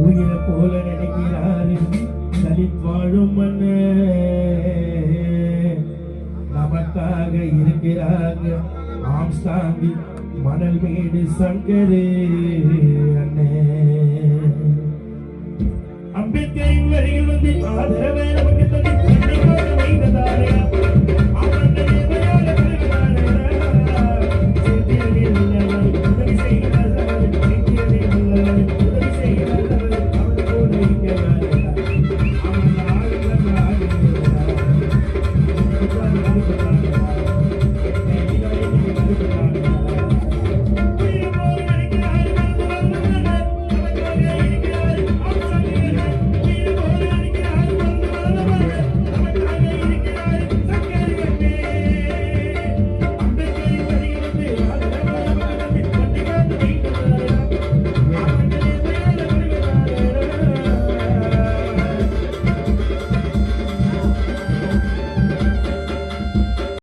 உயிரை போல நினைக்கிறாரு தலித் வாழும் மண்ணு நமக்காக இருக்கிறாங்க ஆம்ஸ்டாங்கி மணல் மேடு சங்கரே